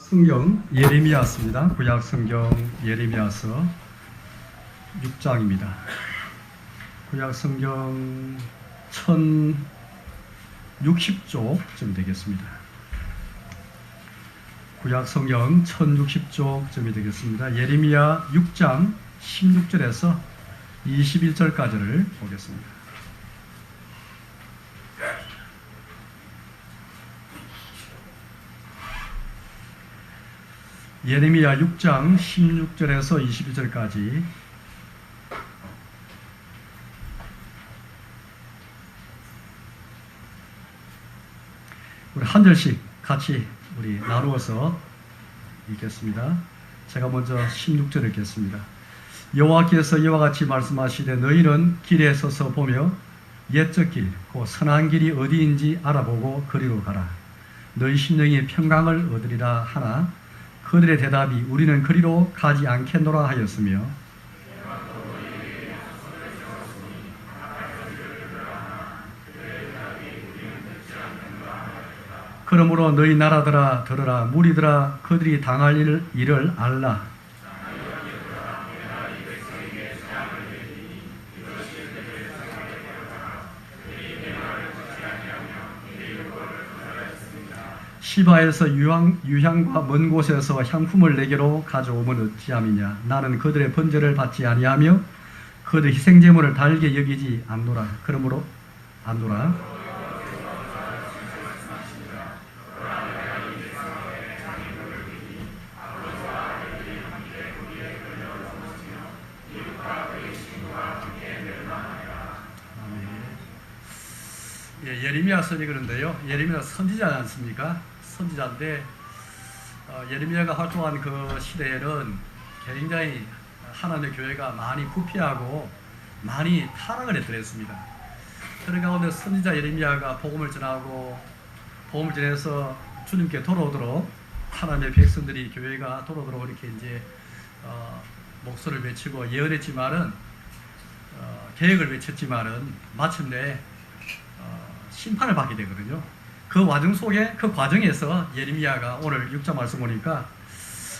성경 예레미야서입니다. 구약 성경 예레미야서 6장입니다. 구약 성경 1060쪽쯤 되겠습니다. 구약 성경 1060쪽쯤이 되겠습니다. 예레미야 6장 16절에서 21절까지를 보겠습니다. 예레미야 6장 16절에서 21절까지 우리 한 절씩 같이 우리 나누어서 읽겠습니다. 제가 먼저 16절 읽겠습니다. 여호와께서 이와 같이 말씀하시되 너희는 길에 서서 보며 옛적 길, 곧 선한 길이 어디인지 알아보고 그리로 가라. 너희 심령이 평강을 얻으리라 하나 그들의 대답이 우리는 그리로 가지 않겠노라 하였으며 그러므로 너희 나라들아 들으라. 무리들아 그들이 당할 일을 알라. 시바에서 유향과 먼 곳에서 향품을 내게로 가져오면 어찌함이냐. 나는 그들의 번제를 받지 아니하며 그들의 희생제물을 달게 여기지 않노라. 그러므로 않노라. 예, 예레미야서니 그런데요. 예레미야 선지자지 않습니까? 선지자인데 예레미야가 활동한 그 시대에는 굉장히 하나님의 교회가 많이 부패하고 많이 타락을 했더랬습니다. 그런 가운데 선지자 예레미야가 복음을 전하고 복음을 전해서 주님께 돌아오도록 하나님의 백성들이 교회가 돌아오도록 이렇게 이제 목소리를 외치고 예언했지만은 계획을 외쳤지만은 마침내 심판을 받게 되거든요. 그 과정 속에 그 과정에서 예레미야가 오늘 6장 말씀 보니까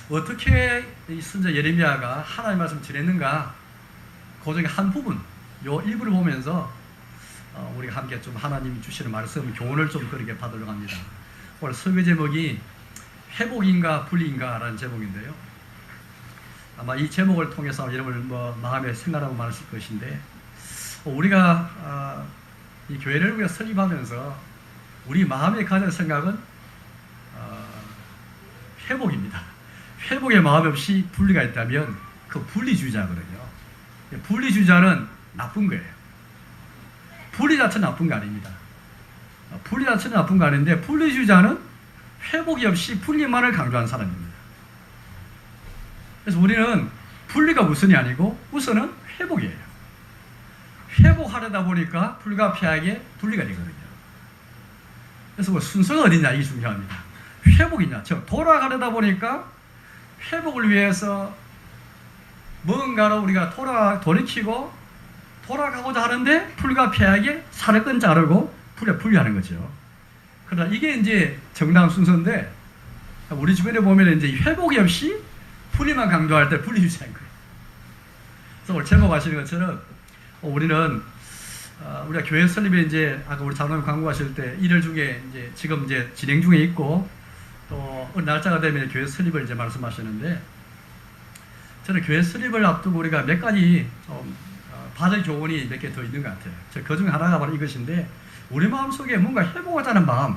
어떻게 이 선지자 예레미야가 하나님의 말씀 전했는가 그 중에 한 부분 요 일부를 보면서 우리가 함께 좀 하나님이 주시는 말씀 교훈을 좀 그렇게 받으려고 합니다. 오늘 설교 제목이 회복인가 분리인가 라는 제목인데요. 아마 이 제목을 통해서 여러분 마음에 생각하고 말씀 것인데 우리가 이 교회를 우리가 설립하면서 우리 마음에 가진 생각은 회복입니다. 회복의 마음 없이 분리가 있다면 그 분리주의자거든요. 분리주의자는 나쁜 거예요. 분리 자체는 나쁜 거 아닙니다. 분리 자체는 나쁜 거 아닌데 분리주의자는 회복이 없이 분리만을 강조한 사람입니다. 그래서 우리는 분리가 우선이 아니고 우선은 회복이에요. 회복하려다 보니까 불가피하게 분리가 되거든요. 그래서 순서가 어디냐 이게 중요합니다. 회복이냐, 즉 돌아가려다 보니까 회복을 위해서 뭔가를 우리가 돌이키고 돌아가고자 하는데 불가피하게 살을 끈 자르고 분리하는 거죠. 그러나 이게 이제 정당한 순서인데 우리 주변에 보면 이제 회복이 없이 분리만 강조할 때 분리주의자인 거예요. 그래서 오늘 제목하시는 것처럼 우리는 우리가 교회 설립에 이제 아까 우리 장로님 광고하실 때 1월 중에 이제 지금 이제 진행 중에 있고 또 어느 날짜가 되면 교회 설립을 이제 말씀하시는데 저는 교회 설립을 앞두고 우리가 몇 가지 받을 교훈이 몇 개 더 있는 것 같아요. 그 중에 하나가 바로 이것인데 우리 마음속에 뭔가 회복하자는 마음,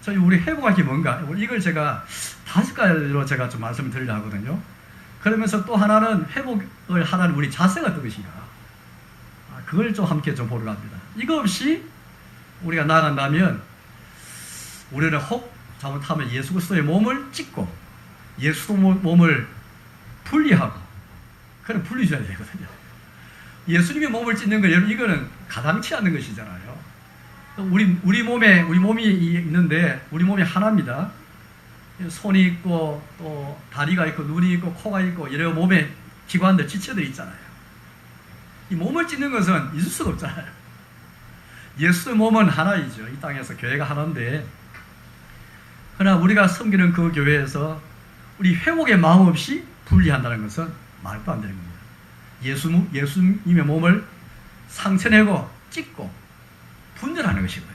저희 우리 회복할 게 뭔가 이걸 제가 5가지로 제가 좀 말씀을 드리려고 하거든요. 그러면서 또 하나는 회복을 하라는 우리 자세가 어떤 것인가, 그걸 좀 함께 좀 보려고 합니다. 이거 없이 우리가 나아간다면 우리는 혹 잘못하면 예수 그리스도의 몸을 찢고 예수 몸을 분리하고 그런 분리주의가 되거든요. 예수님의 몸을 찢는 거 이거는 가당치 않는 것이잖아요. 우리 몸이 있는데 우리 몸이 하나입니다. 손이 있고 또 다리가 있고 눈이 있고 코가 있고 여러 몸의 기관들 지체들이 있잖아요. 이 몸을 찢는 것은 있을 수가 없잖아요. 예수의 몸은 하나이죠. 이 땅에서 교회가 하나인데 그러나 우리가 섬기는 그 교회에서 우리 회복의 마음 없이 분리한다는 것은 말도 안 되는 겁니다. 예수님의 몸을 상처내고 찢고 분열하는 것이거든요.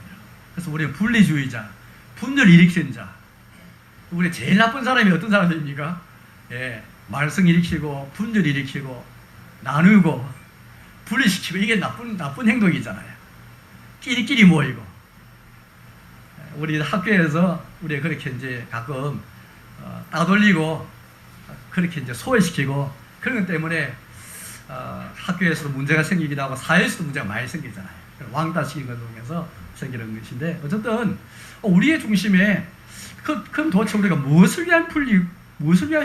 그래서 우리는 분리주의자, 분열 일으키는 자. 우리 제일 나쁜 사람이 어떤 사람들입니까? 예, 말썽 일으키고 분열 일으키고 나누고 분리시키고, 이게 나쁜 행동이잖아요. 끼리끼리 모이고. 우리 학교에서 우리가 그렇게 이제 가끔 따돌리고 그렇게 이제 소외시키고 그런 것 때문에 학교에서도 문제가 생기기도 하고 사회에서도 문제가 많이 생기잖아요. 왕따시키는 것 중에서 생기는 것인데, 어쨌든 우리의 중심에 그럼 도대체 우리가 무엇을 위한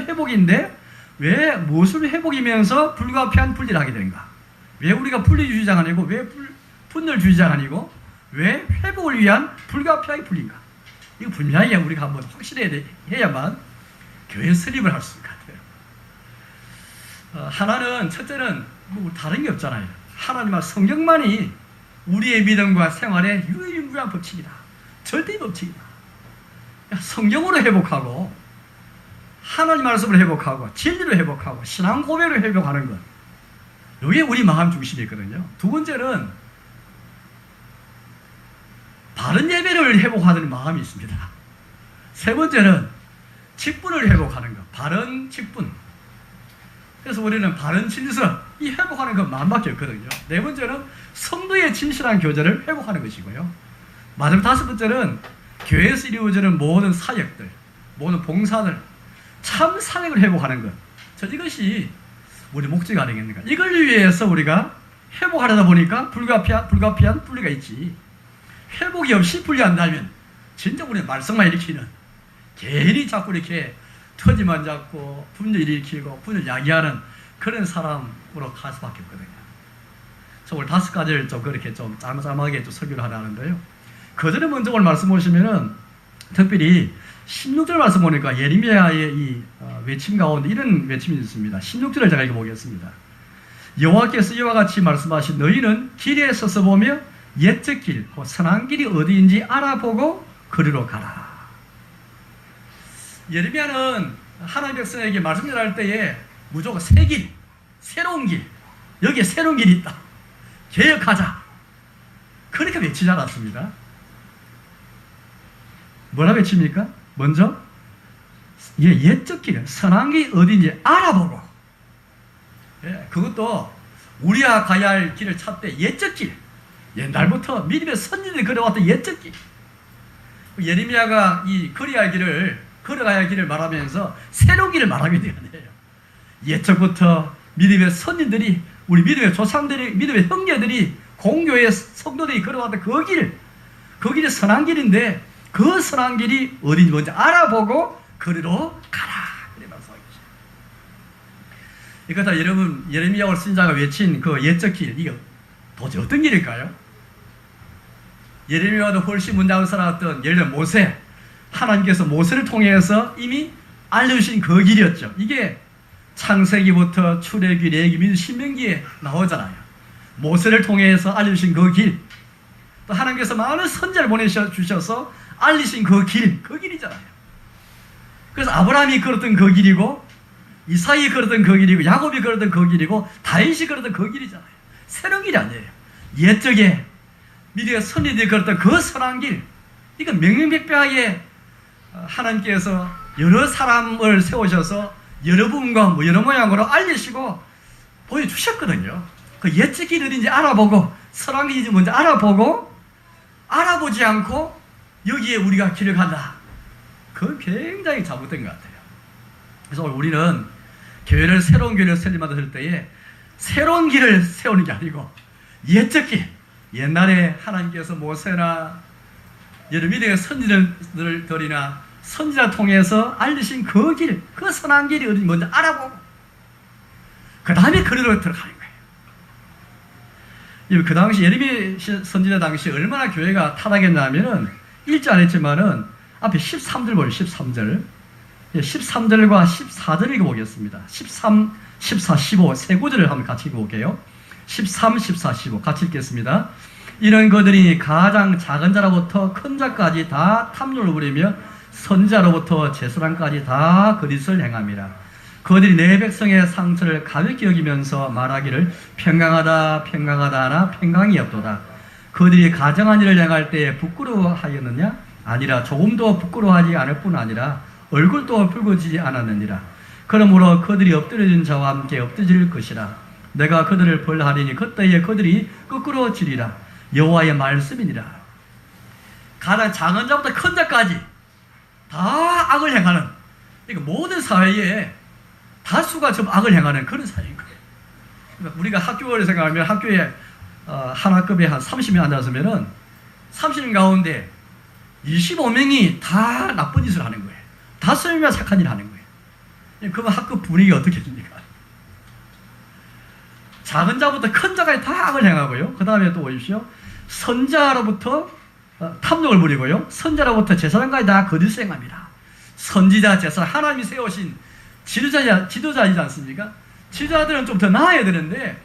회복인데 왜 무엇을 회복이면서 불가피한 분리를 하게 되는가? 왜 우리가 분리주의자가 아니고, 왜 분열주의자가 아니고, 왜 회복을 위한 불가피하게 분리인가? 이거 분명하게 우리가 한번 확실해야만 교회 설립을 할 수 있을 것 같아요. 하나는, 첫째는 뭐 다른 게 없잖아요. 하나님과 성경만이 우리의 믿음과 생활의 유일무이한 법칙이다. 절대 법칙이다. 성경으로 회복하고, 하나님 말씀을 회복하고, 진리로 회복하고, 신앙 고백으로 회복하는 것, 이게 우리 마음 중심이거든요. 두 번째는 바른 예배를 회복하는 마음이 있습니다. 세 번째는 직분을 회복하는 것, 바른 직분. 그래서 우리는 바른 진리서 이 회복하는 것 마음밖에 없거든요. 네 번째는 성도의 진실한 교제를 회복하는 것이고요. 마지막 다섯 번째는 교회에서 이루어지는 모든 사역들, 모든 봉사들, 참 사역을 회복하는 것. 이것이 우리 목적이 아니겠는가. 이걸 위해서 우리가 회복하려다 보니까 불가피한 분리가 있지. 회복이 없이 분리한다면 진짜 우리 말썽만 일으키는, 괜히 자꾸 이렇게 터지만 잡고 분열 일으키고 분열 야기하는 그런 사람으로 갈 수밖에 없거든요. 그래서 오늘 5가지를 좀 그렇게 좀 짤막하게 좀 설교를 하려는데요. 그 전에 먼저 오늘 말씀 보시면은 특별히 16절 말씀 보니까 예레미야의 이 외침 가운데 이런 외침이 있습니다. 16절을 제가 읽어보겠습니다. 여호와께서 이와 같이 말씀하신, 너희는 길에 서서 보며 옛적 길, 선한 길이 어디인지 알아보고 그리로 가라. 예레미야는 하나님 백성에게 말씀 전할 때에 무조건 새 길, 새로운 길, 여기에 새로운 길이 있다, 개혁하자, 그렇게 외치지 않았습니다. 뭐라 외칩니까? 먼저 옛적 길, 선한 길이 어디인지 알아보고, 그것도 우리가 가야 할 길을 찾되 옛적 길, 옛날부터 믿음의 선진들이 걸어왔던 옛적 길. 예레미야가 이 걸어가야 할 길을 말하면서 새로운 길을 말하게 되었네요. 옛적부터 믿음의 선진들이, 우리 믿음의 조상들이, 믿음의 형제들이, 공교의 성도들이 걸어왔던 그 길이 선한 길인데, 그 선한 길이 어딘지 먼저 알아보고 그리로 가라. 이렇게 말씀하겠죠. 이거 다 여러분, 예레미야를 쓴 자가 외친 그 옛적 길, 이게 도대체 어떤 길일까요? 예레미야도 훨씬 문답을 살아왔던, 예를 들어 모세, 하나님께서 모세를 통해서 이미 알려주신 그 길이었죠. 이게 창세기부터 출애굽기, 레위기, 신명기에 나오잖아요. 모세를 통해서 알려주신 그 길, 또 하나님께서 많은 선지자를 보내주셔서 알리신 그 길이잖아요. 그래서 아브라함이 걸었던 그 길이고, 이삭이 걸었던 그 길이고, 야곱이 걸었던 그 길이고, 다윗이 걸었던 그 길이잖아요. 새로운 길이 아니에요. 옛적에 미래의 선지자들이 걸었던 그 선한 길, 이건 명명백백하게 하나님께서 여러 사람을 세우셔서 여러 분과 여러 모양으로 알리시고 보여주셨거든요. 그 옛적 길이 어딘지 알아보고, 선한 길인지 먼저 알아보지 않고 여기에 우리가 길을 간다. 그건 굉장히 잘못된 것 같아요. 그래서 오늘 우리는 교회를, 새로운 교회를 설립할 때에 새로운 길을 세우는 게 아니고 옛적 길, 옛날에 하나님께서 모세나 여러 믿음의 선지자들이나 선지자 통해서 알리신 그 길, 그 선한 길이 어딘지 먼저 알아보고 그 다음에 그리로 들어가는 거예요. 그 당시 예레미야 선지자 당시 얼마나 교회가 타락했냐면은 읽지 않았지만은 앞에 13절 보여요. 13절. 13절과 14절 읽어보겠습니다. 13, 14, 15 세 구절을 한번 같이 읽어볼게요. 13, 14, 15 같이 읽겠습니다. 이런 것들이 가장 작은 자로부터 큰 자까지 다 탐욕을 부리며 선지자로부터 제사장까지 다 거짓을 행함이라. 그들이 내 백성의 상처를 가볍게 여기면서 말하기를 평강하다 평강하다 하나 평강이 없도다. 그들이 가정한 일을 행할 때에 부끄러워하였느냐? 아니라 조금도 부끄러워하지 않을 뿐 아니라 얼굴도 붉어지지 않았느니라. 그러므로 그들이 엎드려진 자와 함께 엎드질 것이라. 내가 그들을 벌하리니 그때에 그들이 거꾸로 지리라. 여호와의 말씀이니라. 가장 작은 자부터 큰 자까지 다 악을 행하는, 그러니까 모든 사회에 다수가 좀 악을 행하는 그런 사회인 거예요. 그러니까 우리가 학교를 생각하면 학교에 한 학급에 한 30명 앉았으면은 30명 가운데 25명이 다 나쁜 짓을 하는 거예요. 5명이 착한 일을 하는 거예요. 그러면 학급 분위기가 어떻게 됩니까? 작은 자부터 큰 자까지 다 악을 행하고요. 그 다음에 또 보십시오. 선자로부터 탐욕을 부리고요. 선자로부터 제사장까지 다 거짓을 행합니다. 선지자, 제사장, 하나님이 세우신 지도자이지 않습니까? 지도자들은 좀 더 나아야 되는데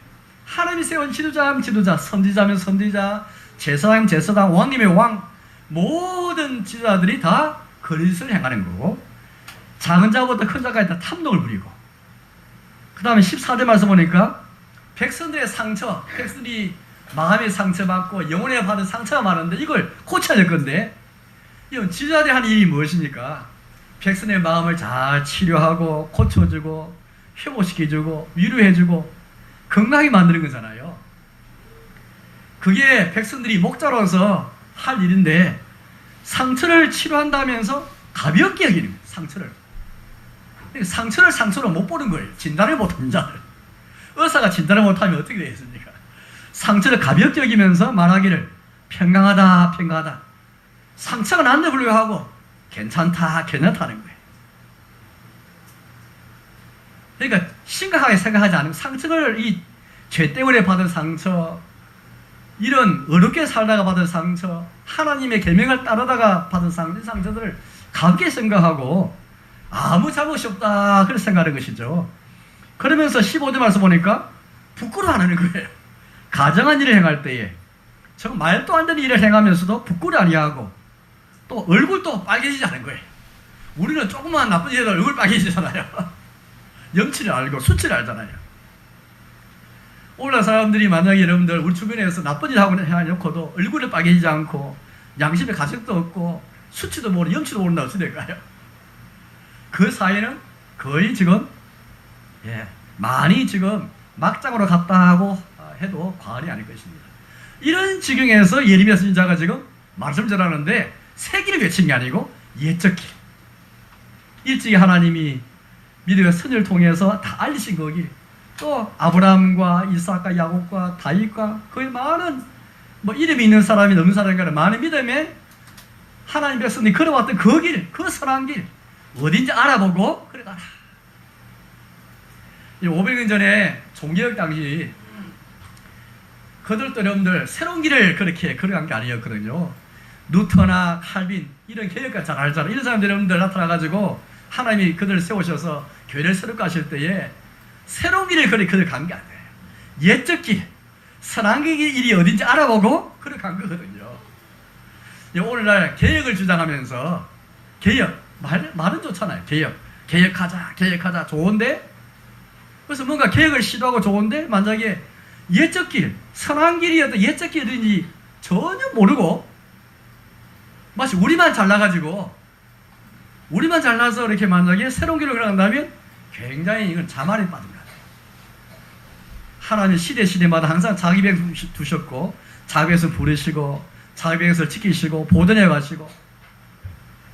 하나님이 세운 지도자면 지도자, 선지자면 선지자, 제사장이면 제사장, 왕님의 왕, 모든 지도자들이 다 거짓을 행하는 거고, 작은 자부터 큰 자까지 다 탐욕을 부리고, 그 다음에 14절 말씀 보니까 백성들의 상처, 백성들이 마음의 상처받고 영혼에 받은 상처가 많은데 이걸 고쳐야 될 건데, 이건 지도자들이 하는 일이 무엇입니까? 백성의 마음을 잘 치료하고 고쳐주고 회복시켜주고 위로해주고 건강하게 만드는 거잖아요. 그게 백성들이 목자로서 할 일인데, 상처를 치료한다면서 가볍게 여기는 거예요. 상처를 상처로 못 보는 거예요. 진단을 못하는 자들. 의사가 진단을 못하면 어떻게 되겠습니까? 상처를 가볍게 여기면서 말하기를 평강하다 평강하다. 상처가 난데 불구하고 괜찮다 괜찮다는 거예요. 그러니까 심각하게 생각하지 않으면 상처를, 이 죄 때문에 받은 상처, 이런 어렵게 살다가 받은 상처, 하나님의 계명을 따르다가 받은 상처들을 가볍게 생각하고 아무 잘못이 없다 그렇게 생각하는 것이죠. 그러면서 15절 말씀 보니까 부끄러워하는 거예요. 가정한 일을 행할 때에 정말 말도 안 되는 일을 행하면서도 부끄러워 아니하고 또 얼굴도 빨개지지 않은 거예요. 우리는 조금만 나쁜 일에도 얼굴 빨개지잖아요. 염치를 알고 수치를 알잖아요. 오늘날 사람들이 만약에 여러분들 우리 주변에서 나쁜 일 하고 해놓고도 얼굴을 빨개지지 않고 양심의 가책도 없고 수치도 모르고 염치도 모른다 어찌 될까요? 그 사회는 거의 지금 많이 지금 막장으로 갔다고 해도 과언이 아닐 것입니다. 이런 지경에서 예레미야 선지자가 지금 말씀 전하는데 새 길을 외치는 게 아니고 옛적 길, 일찍이 하나님이 믿음의 선을 통해서 다 알리신 거기, 또 아브라함과 이삭과 야곱과 다윗과 거의 많은 이름이 있는 사람이 없는 사람인가 많은 믿음에 하나님 백성이 걸어왔던 그 길, 그 선한 길 어딘지 알아보고 그래 가라. 500년 전에 종교개혁 당시 그들도 여러분들 새로운 길을 그렇게 걸어간 게 아니었거든요. 루터나 칼빈 이런 개혁가 잘 알잖아요. 이런 사람들 여러분들 나타나가지고 하나님이 그들을 세우셔서 교회를 새롭게 하실 때에 새로운 길을 걸어간 게 아니에요. 옛적 길, 선한 길이 어딘지 알아보고 걸어간 거거든요. 오늘날 개혁을 주장하면서 개혁, 말은 좋잖아요. 개혁하자 좋은데, 그래서 뭔가 개혁을 시도하고 좋은데 만약에 옛적 길, 선한 길이어도 옛적 길인지 전혀 모르고 마치 우리만 잘나가지고 우리만 잘나서 이렇게 만약에 새로운 길을 걸어간다면 굉장히 이건 자만에 빠진 거예요. 하나님 시대마다 항상 자기 백성 두셨고 자기 백성 부르시고 자기 백성을 지키시고 보존해 가시고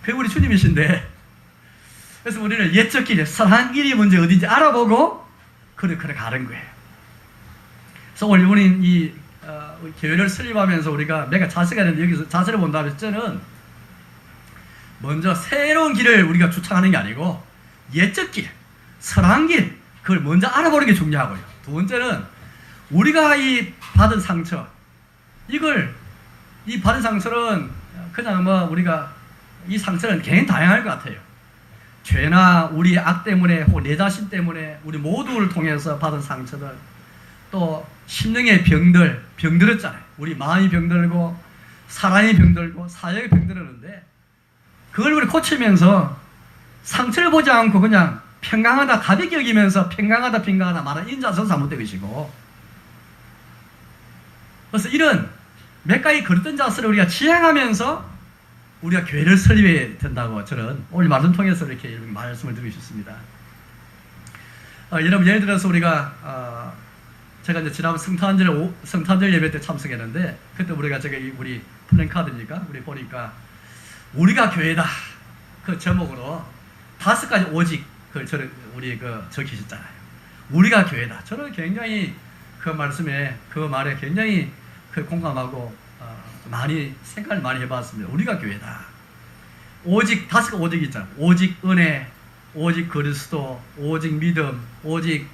그게 우리 주님이신데, 그래서 우리는 옛적 길, 선한 길이 먼저 어딘지 알아보고 그렇게 가는 거예요. 그래서 오늘 우리는 이 교회를 설립하면서 우리가 내가 자세가 있는데 여기서 자세를 본다면 저는 먼저 새로운 길을 우리가 주창하는 게 아니고 옛적 길, 선한 길, 그걸 먼저 알아보는 게 중요하고요. 두 번째는 우리가 이 받은 상처, 이 받은 상처는 그냥 우리가 이 상처는 굉장히 다양할 것 같아요. 죄나 우리 악 때문에 혹은 내 자신 때문에 우리 모두를 통해서 받은 상처들, 또 심령의 병들었잖아요. 우리 마음이 병들고 사랑이 병들고 사역이 병들었는데 그걸 우리 고치면서 상처를 보지 않고 그냥 평강하다 가볍게 여기면서 평강하다 말하는 인자서 잘못된 것이고, 그래서 이런 몇 가지 거듭된 자세를 우리가 지향하면서 우리가 교회를 설립해야 된다고 저는 오늘 말씀 통해서 이렇게 말씀을 드리고 싶습니다. 여러분, 예를 들어서 우리가 제가 이제 지난번 성탄절 예배 때 참석했는데, 그때 우리가 우리 플랜카드니까 우리 보니까 우리가 교회다 그 제목으로 5가지 오직 우리 적히셨잖아요. 우리가 교회다. 저는 굉장히 그 말에 굉장히 공감하고 많이 생각을 많이 해봤습니다. 우리가 교회다. 오직 5가 오직이 있잖아요. 오직 은혜, 오직 그리스도, 오직 믿음, 오직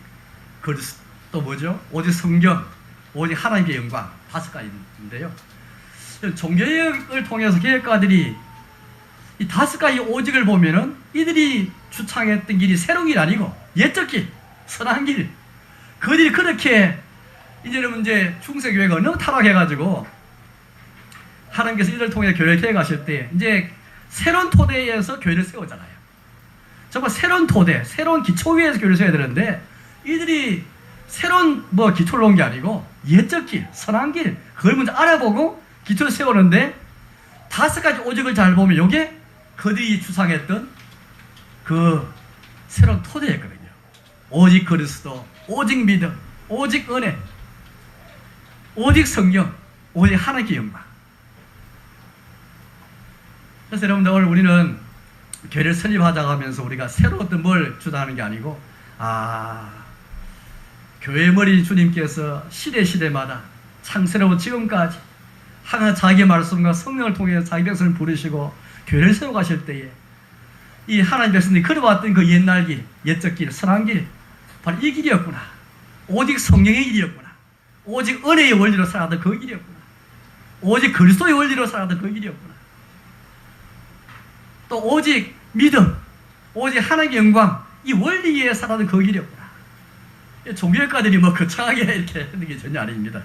또 뭐죠? 오직 성경, 오직 하나님의 영광. 5가지인데요. 종교개혁을 통해서 개혁가들이 이 5가지 오직을 보면은 이들이 주창했던 길이 새로운 길이 아니고 옛적 길, 선한 길. 그들이 그렇게 이제는 중세교회가 너무 타락해가지고 하나님께서 이들을 통해 교회를 개혁하실 때 이제 새로운 토대에서 교회를 세우잖아요. 정말 새로운 토대, 새로운 기초 위에서 교회를 세워야 되는데 이들이 새로운 기초를 놓은 게 아니고 옛적 길, 선한 길, 그걸 먼저 알아보고 기초를 세우는데 5가지 오직을 잘 보면 이게 그들이 주창했던 그 새로운 토대였거든요. 오직 그리스도, 오직 믿음, 오직 은혜, 오직 성경, 오직 하나님의 영광. 그래서 여러분들 오늘 우리는 교회를 설립하자고 하면서 우리가 새로 어떤 뭘 주장하는 게 아니고 교회의 머리 주님께서 시대마다 창세로부터 지금까지 항상 자기의 말씀과 성령을 통해 자기 백성을 부르시고 교회를 세워가실 때에 이 하나님 백성들이 걸어왔던 그 옛날 길, 옛적 길, 선한 길, 바로 이 길이었구나. 오직 성령의 길이었구나. 오직 은혜의 원리로 살아가던 그 길이었구나. 오직 그리스도의 원리로 살아가던 그 길이었구나. 또 오직 믿음, 오직 하나님의 영광, 이 원리에 살아가던 그 길이었구나. 종교학가들이 거창하게 이렇게 하는 게 전혀 아닙니다.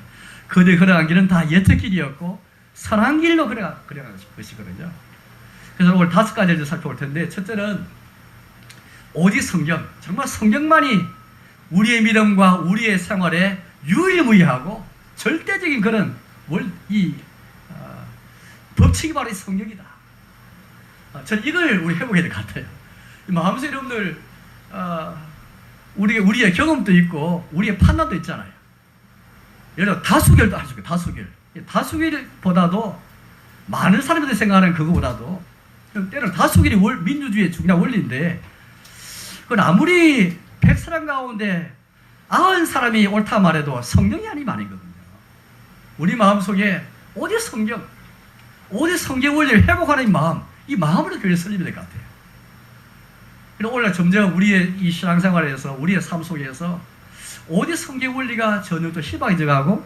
그들이 걸어간 길은 다 옛적 길이었고 선한 길로 걸어간 것이거든요. 그래서 오늘 5가지를 살펴볼 텐데, 첫째는 오직 성경, 정말 성경만이 우리의 믿음과 우리의 생활에 유일무이하고 절대적인 그런 법칙이 바로 이 성경이다. 저는 이걸 우리 회복해야 될 것 같아요. 마음속에 여러분들 우리의 경험도 있고 우리의 판단도 있잖아요. 예를 들어 다수결도 하시고, 다수결보다도 많은 사람들이 생각하는 그거보다도 때로는 다수결이 민주주의의 중요한 원리인데, 그건 아무리 100사람 가운데 90사람이 옳다 말해도 성경이 아니면 아니거든요. 우리 마음속에 오직 성경 원리를 회복하는 마음, 이 마음으로 교회를 설립해야 될 것 같아요. 그리고 오늘 점점 우리의 이 신앙생활에서, 우리의 삶 속에서 오직 성경 원리가 전혀 또 희박해져가고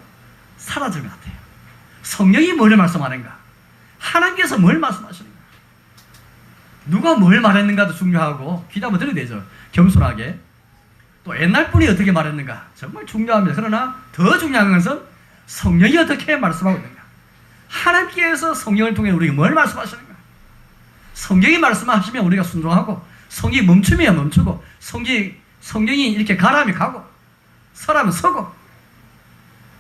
사라진 것 같아요. 성령이 뭘 말씀하는가? 하나님께서 뭘 말씀하시는가? 누가 뭘 말했는가도 중요하고, 귀 한번 들어야 되죠. 겸손하게. 또 옛날 분이 어떻게 말했는가? 정말 중요합니다. 그러나 더 중요한 것은 성령이 어떻게 말씀하고 있는가? 하나님께서 성령을 통해 우리에게 뭘 말씀하시는가? 성경이 말씀하시면 우리가 순종하고, 성경이 멈추면 멈추고, 성경이 이렇게 가라면 가고, 서라면 서고,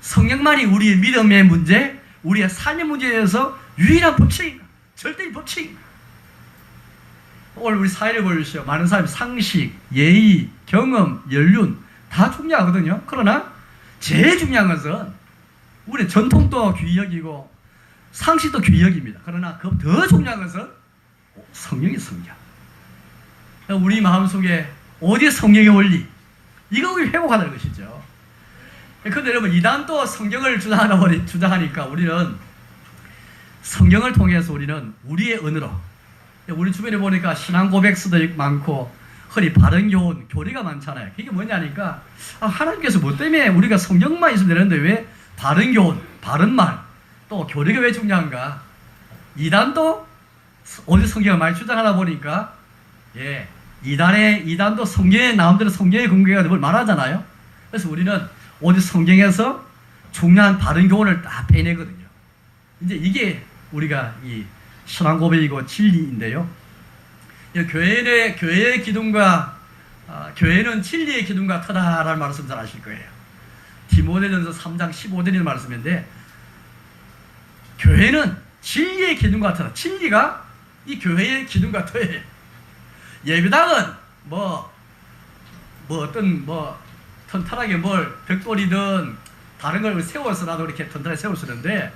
성령만이 우리의 믿음의 문제, 우리의 삶의 문제에 대해서 유일한 법칙인가? 절대의 법칙인가? 오늘 우리 사회를 보여주시오. 많은 사람이 상식, 예의, 경험, 연륜 다 중요하거든요. 그러나 제일 중요한 것은 우리의 전통도 귀히 여기고 상식도 귀히 여깁니다. 그러나 그 더 중요한 것은 성령의 성경. 우리 마음속에 오직 성령의 원리, 이거 우리 회복하는 것이죠. 그런데 여러분, 이단도 성경을 주장하니까 우리는 성경을 통해서 우리는 우리의 언어로, 우리 주변에 보니까 신앙 고백서도 많고 허리 바른 교리가 많잖아요. 그게 뭐냐니까 하나님께서 뭐 때문에 우리가 성경만 있으면 되는데 왜 바른 교훈, 바른 말, 또 교리가 왜 중요한가? 이단도 오직 성경을 많이 주장하다 보니까 이단도 성경에 나름대로 성경의 근거가 뭘 말하잖아요. 그래서 우리는 오직 성경에서 중요한 바른 교훈을 다 빼내거든요. 이제 이게 우리가 이 신앙 고백이고 진리인데요. 교회의 기둥과 교회는 진리의 기둥과 터다라는 말씀 잘 아실 거예요. 디모데전서 3장 15절의 말씀인데, 교회는 진리의 기둥과 터다. 진리가 이 교회의 기둥과 터예요. 예배당은 어떤 튼튼하게 벽돌이든 다른 걸 세워서라도 이렇게 튼튼하게 세워쓰는데,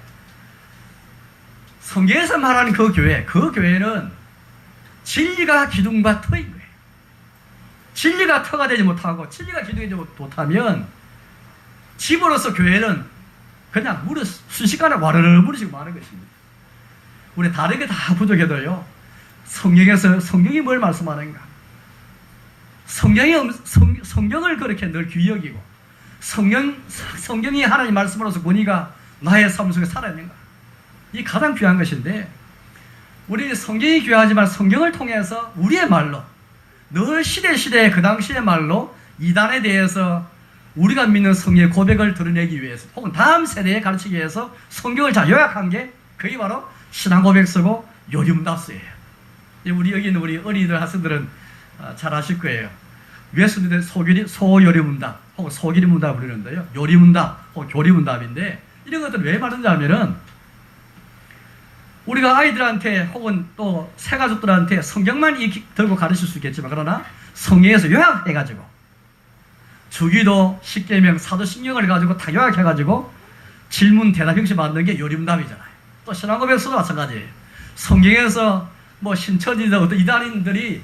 성경에서 말하는 그 교회는 진리가 기둥과 터인 거예요. 진리가 터가 되지 못하고 진리가 기둥이 되지 못하면 집으로서 교회는 그냥 순식간에 와르르 무너지고 마는 것입니다. 우리 다른 게 다 부족해도요, 성경이 뭘 말씀하는가? 성경을 그렇게 늘 귀히 여기고, 성경이 하나님 말씀으로서 권위가 나의 삶 속에 살아있는가? 이 가장 귀한 것인데, 우리 성경이 귀하지만 성경을 통해서 우리의 말로, 늘 시대에 그 당시의 말로 이단에 대해서 우리가 믿는 성경의 고백을 드러내기 위해서, 혹은 다음 세대에 가르치기 위해서 성경을 잘 요약한 게 그게 바로 신앙고백서고 요리문답서예요. 우리 여기 있는 우리 어린이들 학생들은 잘 아실 거예요. 예수님의 소요리문답 혹은 소기리문답을 부르는데요, 요리문답 혹은 교리문답인데, 이런 것들은 왜 말하는지 하면은, 우리가 아이들한테 혹은 또 새가족들한테 성경만 들고 가르칠 수 있겠지만, 그러나 성경에서 요약해가지고 주기도, 십계명, 사도신경을 가지고 다 요약해가지고 질문 대답 형식 만드는 게 요리문답이잖아요. 또 신앙고백서도 마찬가지예요. 성경에서 신천지든 어떤 이단인들이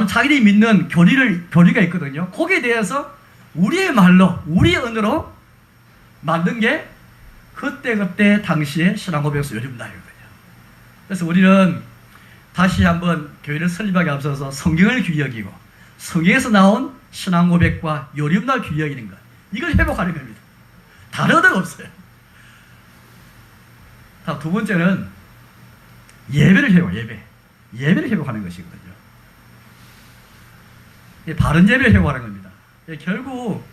자기들이 믿는 교리가 있거든요. 거기에 대해서 우리의 말로, 우리의 언어로 만든 게 그때 당시의 신앙고백서 요리문답이거든요. 그래서 우리는 다시 한번 교회를 설립하기 앞서서 성경을 귀히 여기고, 성경에서 나온 신앙고백과 요리문답을 귀히 여기는 것, 이걸 회복하는 겁니다. 다른 건 없어요. 두 번째는 예배를 회복하는 것이거든요. 바른 예배를 회복하는 겁니다. 결국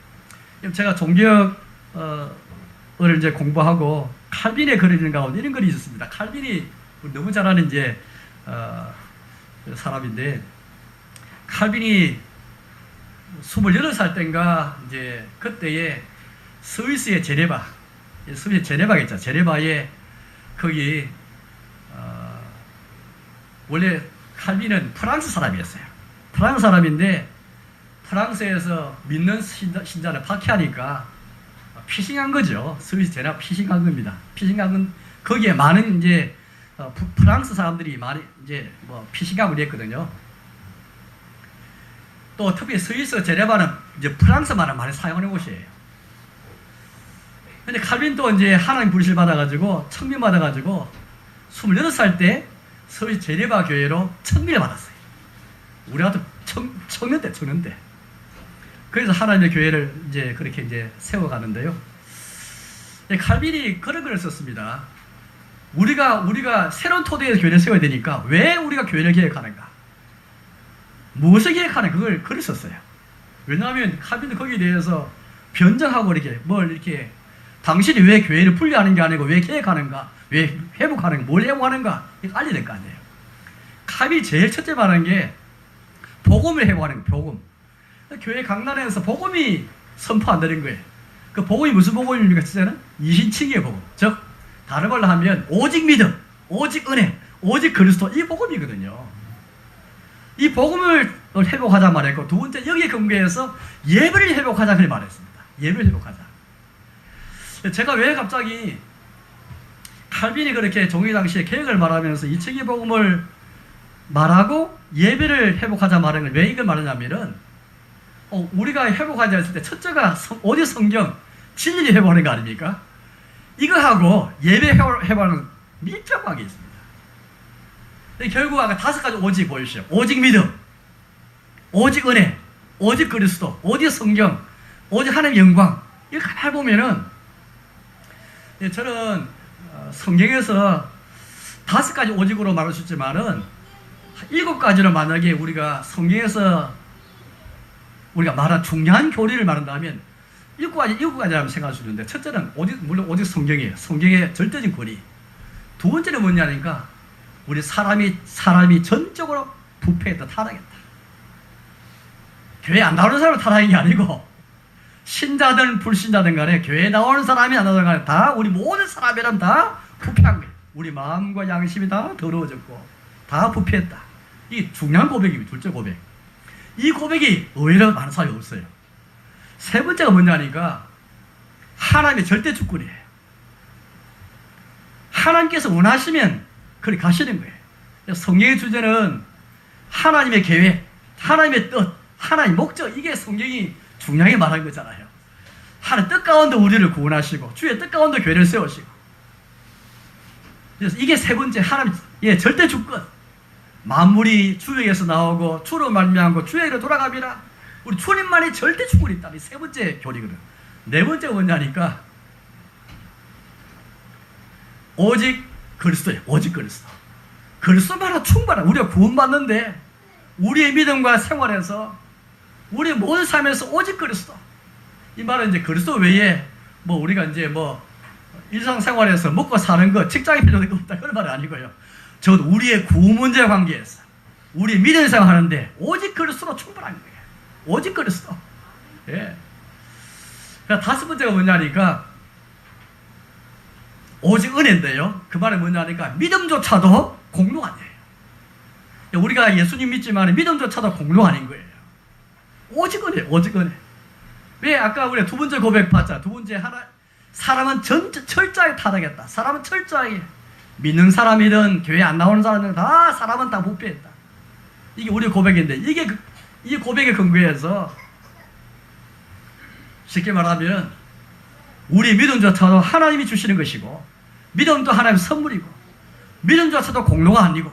제가 종교학을 이제 공부하고 칼빈의 글을 가운데 이런 글이 있었습니다. 칼빈이 너무 잘 아는 사람인데, 칼빈이 28살 때인가 이제 그때에 스위스의 제네바가 있죠. 제네바에 거기 원래 칼빈은 프랑스 사람이었어요. 프랑스 사람인데 프랑스에서 믿는 신자를 박해하니까 피싱한 거죠. 스위스 제네바 피싱한 겁니다. 피싱한 건 거기에 많은 이제 프랑스 사람들이 많이 이제 피싱하고 그랬거든요. 또 특히 스위스 제네바는 이제 프랑스말을 많이 사용하는 곳이에요. 근데 칼빈도 이제 하나님 부르실 받아가지고 청민 받아가지고 28살 때 스위스 제네바 교회로 청민을 받았어요. 우리 같은 청년 때. 그래서 하나님의 교회를 이제 그렇게 이제 세워가는데요. 칼빈이 그런 글을 썼습니다. 우리가 새로운 토대에서 교회를 세워야 되니까 왜 우리가 교회를 계획하는가? 무엇을 계획하는가? 그걸 글을 썼어요. 왜냐하면 칼빈도 거기에 대해서 변정하고 이렇게 당신이 왜 교회를 분리하는 게 아니고 왜 계획하는가? 왜 회복하는가? 뭘 회복하는가? 이거 알려야 될 거 아니에요. 칼빈이 제일 첫째 말하는 게 복음을 회복하는 거예요. 복음. 교회 강단에서 복음이 선포 안 되는 거예요. 그 복음이 무슨 복음입니까? 진짜는 이신칭의 복음. 즉 다른 말로 하면 오직 믿음, 오직 은혜, 오직 그리스도, 이 복음이거든요. 이 복음을 회복하자 말했고, 두 번째 여기에 근거해서 예배를 회복하자 그렇게 말했습니다. 예배를 회복하자. 제가 왜 갑자기 칼빈이 그렇게 종교 당시에 계획을 말하면서 이층의 복음을 말하고 예배를 회복하자 말하는 걸 왜 이걸 말하냐면은, 우리가 회복하자 했을 때 첫째가 어디 성경 진리를 회복하는 거 아닙니까? 이거하고 예배 회복하는 밀접하게 있습니다. 결국 아까 5가지 오직 보여주시죠. 오직 믿음, 오직 은혜, 오직 그리스도, 오직 성경, 오직 하나님의 영광. 이거 가만히 보면은, 저는 성경에서 5가지 오직으로 말할 수 있지만은 7가지로 만약에 우리가 성경에서 우리가 말한 중요한 교리를 말한다면 7가지라면 생각할 수 있는데, 첫째는 물론 오직 성경이에요. 성경의 절대적인 권위. 두 번째는 뭐냐니까 우리 사람이 전적으로 부패했다, 타락했다. 교회 안 나오는 사람은 타락한 게 아니고 신자든 불신자든 간에 교회에 나오는 사람이 안 나오는 간에 다 우리 모든 사람이란 다 부패한 거예요. 우리 마음과 양심이 다 더러워졌고 다 부패했다. 이게 중요한 고백입니다. 둘째 고백. 이 고백이 의외로 많은 사람이 없어요. 세 번째가 뭐냐니까 하나님의 절대 주권이에요. 하나님께서 원하시면 그리 가시는 거예요. 성경의 주제는 하나님의 계획, 하나님의 뜻, 하나님의 목적, 이게 성경이 중요하게 말한 거잖아요. 하나님 뜻 가운데 우리를 구원하시고 주의 뜻 가운데 교회를 세우시고, 그래서 이게 세 번째 하나님의 절대 주권. 만물이 주에게서 나오고 주로 말미암고 주에게로 돌아갑니다. 우리 주님만이 절대 주권이 있다. 이 세 번째 교리거든. 네 번째가 뭐냐니까 오직 그리스도예요. 오직 그리스도. 그리스도만으로 충분한, 우리가 구원받는데 우리의 믿음과 생활에서 우리의 모든 삶에서 오직 그리스도. 이 말은 이제 그리스도 외에 뭐 우리가 이제 뭐 일상생활에서 먹고 사는 것, 직장에 필요한 거 없다, 그런 말은 아니고요. 적어도 우리의 구원 문제 관계에서 우리 믿음 생활하는데 오직 그리스도로 충분한 거예요. 오직 그리스도. 예. 그러니까 다섯 번째가 뭐냐니까 오직 은혜인데요. 그 말은 뭐냐니까 믿음조차도 공로 아니에요. 우리가 예수님 믿지만 믿음조차도 공로 아닌 거예요. 오직 은혜, 오직 은혜. 왜 아까 우리 두 번째 고백 봤잖아. 두 번째 사람은 철저하게 타락했다. 사람은 철저하게, 믿는 사람이든 교회 안 나오는 사람이든 다 사람은 다 부패했다. 이게 우리 고백인데 이 고백에 근거해서 쉽게 말하면 우리 믿음조차도 하나님이 주시는 것이고 믿음도 하나님의 선물이고 믿음조차도 공로가 아니고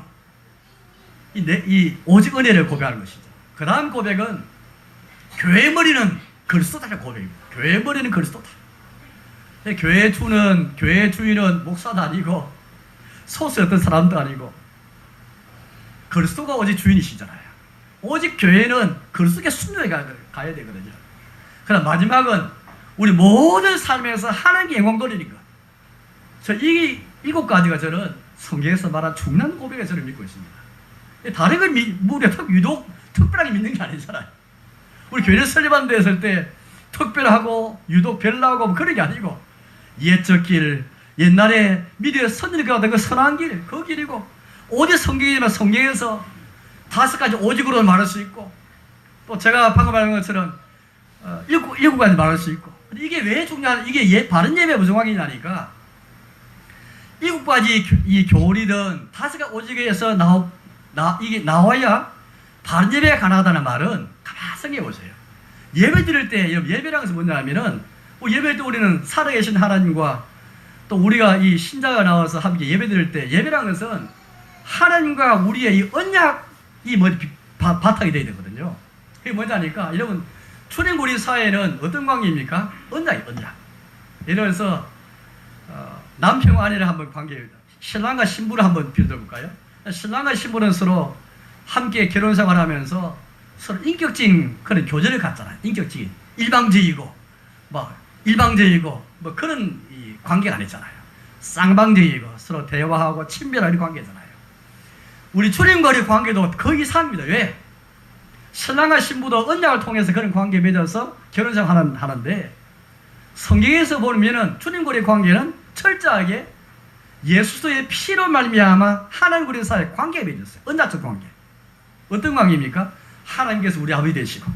이 오직 은혜를 고백하는 것이죠. 그 다음 고백은 교회의 머리는 그리스도다라는 고백입니다. 교회의 머리는 그리스도다. 교회의 주인은 목사도 아니고 소수 어떤 사람도 아니고 그리스도가 오직 주인이시잖아요. 오직 교회는 그리스도께 순종해 가야 되거든요. 그럼 마지막은 우리 모든 삶에서 하나님께 영광 돌리는 것. 이 일곱 가지가 저는 성경에서 말한 중요한 고백을 저는 믿고 있습니다. 다른 걸 우리가 유독 특별하게 믿는 게 아니잖아요. 우리 교회를 설립하는 데 했을 때 특별하고 유독 별나고 뭐 그런 게 아니고 옛적 길, 옛날에 미래의 선진과 같은 그 선한 길, 그 길이고 오직 성경이지만 성경에서 다섯 가지 오직으로 말할 수 있고 또 제가 방금 말한 것처럼 일곱 가지 말할 수 있고. 이게 왜 중요한, 이게 바른 예배 부정하기냐니까 일곱 가지 이 교리든 다섯 가지 오직에서 이게 나와야 바른 예배가 가능하다는 말은 가만히 생각해 보세요. 예배 드릴 때, 예배라는 것은 뭐냐면은 예배할 때 우리는 살아계신 하나님과 또 우리가 이 신자가 나와서 함께 예배 드릴 때 예배라는 것은 하나님과 우리의 이 언약이 바탕이 되어야 되거든요. 그게 뭐냐니까 여러분 출애굽 사회는 어떤 관계입니까? 언약이에요, 언약. 예를 들어서 남편과 아내를 한번 관계입니다. 신랑과 신부를 한번 빌어볼까요? 신랑과 신부는 서로 함께 결혼 생활하면서 서로 인격적인 그런 교제를 갖잖아요. 인격적인, 일방적이고 그런 이 관계가 아니잖아요. 쌍방적이고 서로 대화하고 친밀한 관계잖아요. 우리 출애굽 관계도 그 이상입니다. 왜? 신랑과 신부도 언약을 통해서 그런 관계 맺어서 결혼생활 하는데 성경에서 보면은 출애굽 관계는 철저하게 예수의 피로 말미암아 하나님과 우리 사이에 관계가 맺었어요. 언약적 관계. 어떤 관계입니까? 하나님께서 우리 아버지 되시고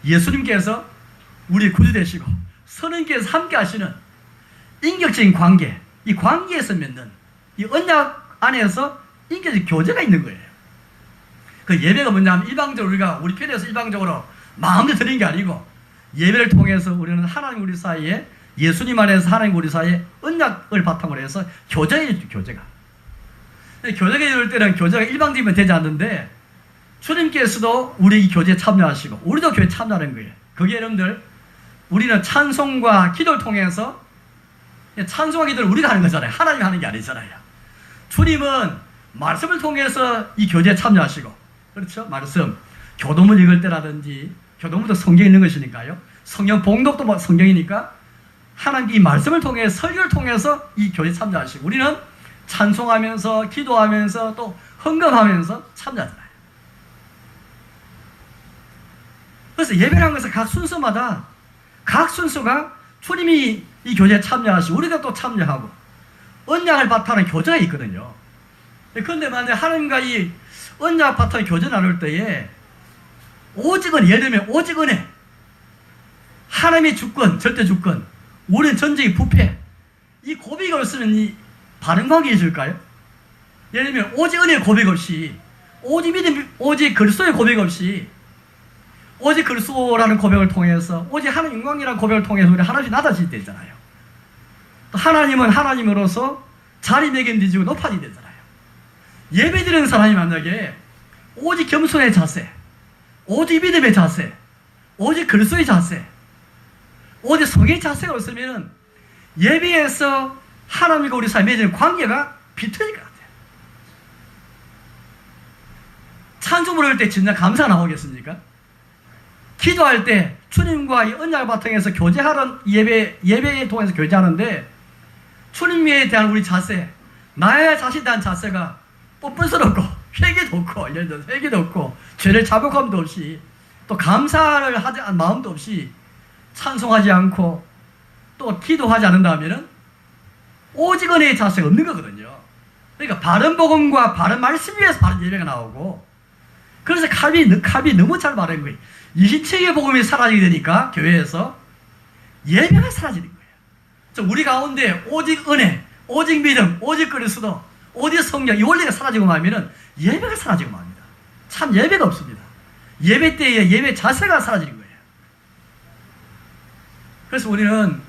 예수님께서 우리 구주 되시고 선생님께서 함께 하시는 인격적인 관계, 이 관계에서 맺는 이 언약 안에서 인격적 교제가 있는 거예요. 그 예배가 뭐냐면 일방적으로 우리 편에서 일방적으로 마음대로 드리는 게 아니고 예배를 통해서 우리는 하나님 우리 사이에 예수님 안에서 하나님 우리 사이에 언약을 바탕으로 해서 교제가 있죠. 교제가 이럴 때는 교제가 일방적이면 되지 않는데 주님께서도 우리 이 교제에 참여하시고 우리도 교회에 참여하는 거예요. 그게 여러분들 우리는 찬송과 기도를 통해서 찬송과 기도를 우리가 하는 거잖아요. 하나님이 하는 게 아니잖아요. 주님은 말씀을 통해서 이 교제에 참여하시고 그렇죠? 말씀 교도문 읽을 때라든지 교도문도 성경에 있는 것이니까요. 성경 봉독도 성경이니까 하나님 이 말씀을 통해 설교를 통해서 이 교제에 참여하시고 우리는 찬송하면서 기도하면서 또 헌금하면서 참여하잖아요. 그래서 예배라는 것은 각 순서마다 각 순서가 주님이 이 교제에 참여하시고 우리가 또 참여하고 언약을 바탕으로 교제가 있거든요. 그런데 만약에 하나님과 이 언약 바탕으로 교제 나눌 때에 오직 은혜, 예를 들면 오직 은혜, 하나님의 주권, 절대 주권, 우리는 전적인 부패, 이 고백을 쓰는 이 바른 관계 있을까요? 예를 들면 오직 은혜의 고백 없이, 오직 믿음, 오직 그리스도의 고백 없이, 오직 그리스도라는 고백을 통해서, 오직 하나님 영광이라는 고백을 통해서 우리 하나님이 낮아질 때 있잖아요. 또 하나님은 하나님으로서 자리매김되지고 높아지게 되잖아요. 예배드리는 사람이 만약에 오직 겸손의 자세, 오직 믿음의 자세, 오직 그리스도의 자세, 오직 성의 자세가 없으면 예배에서 하나님과 우리 사이에 맺은 관계가 비틀릴 것 같아요. 찬송 부를 때 진짜 감사가 나오겠습니까? 기도할 때 주님과 이 언약을 바탕에서 교제하는 예배에 통해서 교제하는데 주님에 대한 우리 자세, 나의 자신에 대한 자세가 뻔뻔스럽고 회개도 없고, 예를 들어서 회개도 없고 죄를 자복함도 없이 또 감사를 하지 않은 마음도 없이 찬송하지 않고 또 기도하지 않는다면 오직 은혜의 자세가 없는 거거든요. 그러니까 바른 복음과 바른 말씀 위에서 바른 예배가 나오고, 그래서 갑이 너무 잘 말한 거예요. 27개의 복음이 사라지게 되니까 교회에서 예배가 사라지는 거예요. 우리 가운데 오직 은혜, 오직 믿음, 오직 그리스도, 오직 성령, 이 원리가 사라지고 나면은 예배가 사라지고 맙니다. 참 예배가 없습니다. 예배 때에 예배 자세가 사라지는 거예요. 그래서 우리는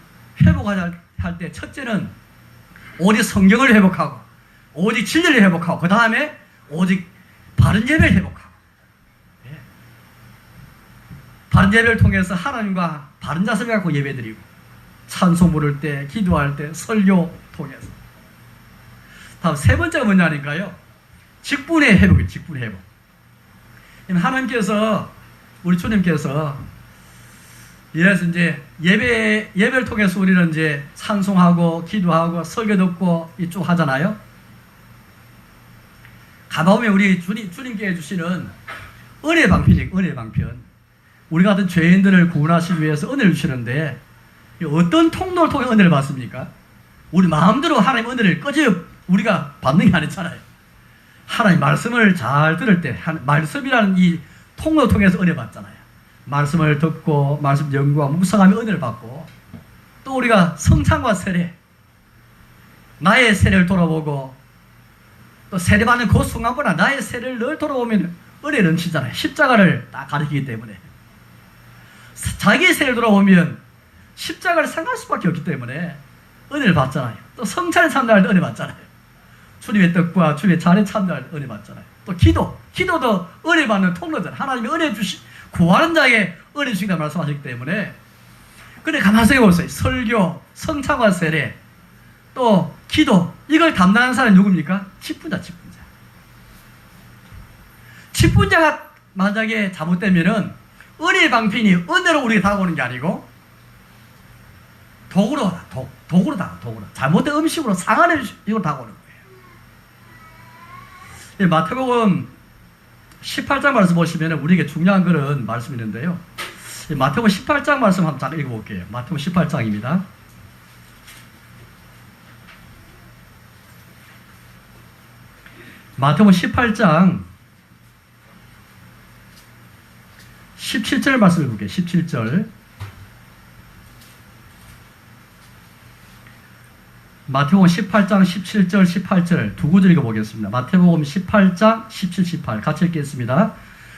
회복할 때 첫째는 오직 성경을 회복하고 오직 진리를 회복하고 그 다음에 오직 바른 예배를 회복하고, 예. 바른 예배를 통해서 하나님과 바른 자세를 갖고 예배드리고 찬송 부를 때, 기도할 때, 설교 통해서. 다음 세 번째가 뭐냐니까요, 직분의 회복이에요. 직분의 회복. 하나님께서, 우리 주님께서 이래서 이제 예배를 통해서 우리는 이제 찬송하고 기도하고 설교 듣고 이쪽 하잖아요. 가보면 우리 주님께 주시는 은혜 방편이에요. 은혜 방편. 우리 같은 죄인들을 구원하시기 위해서 은혜를 주시는데 어떤 통로를 통해 은혜를 받습니까? 우리 마음대로 하나님 은혜를 꺼져 우리가 받는 게 아니잖아요. 하나님 말씀을 잘 들을 때 말씀이라는 이 통로를 통해서 은혜 받잖아요. 말씀을 듣고 말씀 연구하고 묵상하며 은혜를 받고, 또 우리가 성찬과 세례, 나의 세례를 돌아보고 또 세례받는 그 순간보다 나의 세례를 늘 돌아보면 은혜 넘치잖아요. 십자가를 딱 가리키기 때문에. 자기의 세례를 돌아보면 십자가를 생각할 수밖에 없기 때문에 은혜를 받잖아요. 또 성찬에 참여할 때 은혜 받잖아요. 주님의 뜻과 주님의 잔에 참여할 때 은혜 받잖아요. 또 기도도 은혜 받는 통로잖아요. 하나님이 은혜 구하는 자에게 은혜 주시다 말씀하셨기 때문에. 근데 가만히 생각해보세요. 설교, 성찬과 세례, 또 기도, 이걸 담당하는 사람이 누굽니까? 직분자. 직분자가 만약에 잘못되면은 은혜의 방편이 은혜로 우리에게 다가오는 게 아니고 도구로 다가오는. 잘못된 음식으로 상한 음식으로 다가오는 거예요. 마태복음 18장 말씀 보시면 우리에게 중요한 그런 말씀이 있는데요. 마태복음 18장 말씀 한번 잘 읽어볼게요. 마태복음 18장입니다. 마태복음 18장 17절 말씀 읽어볼게요. 17절. 마태복음 18장 17절 18절 두 구절 읽어보겠습니다. 마태복음 18장 17, 18 같이 읽겠습니다.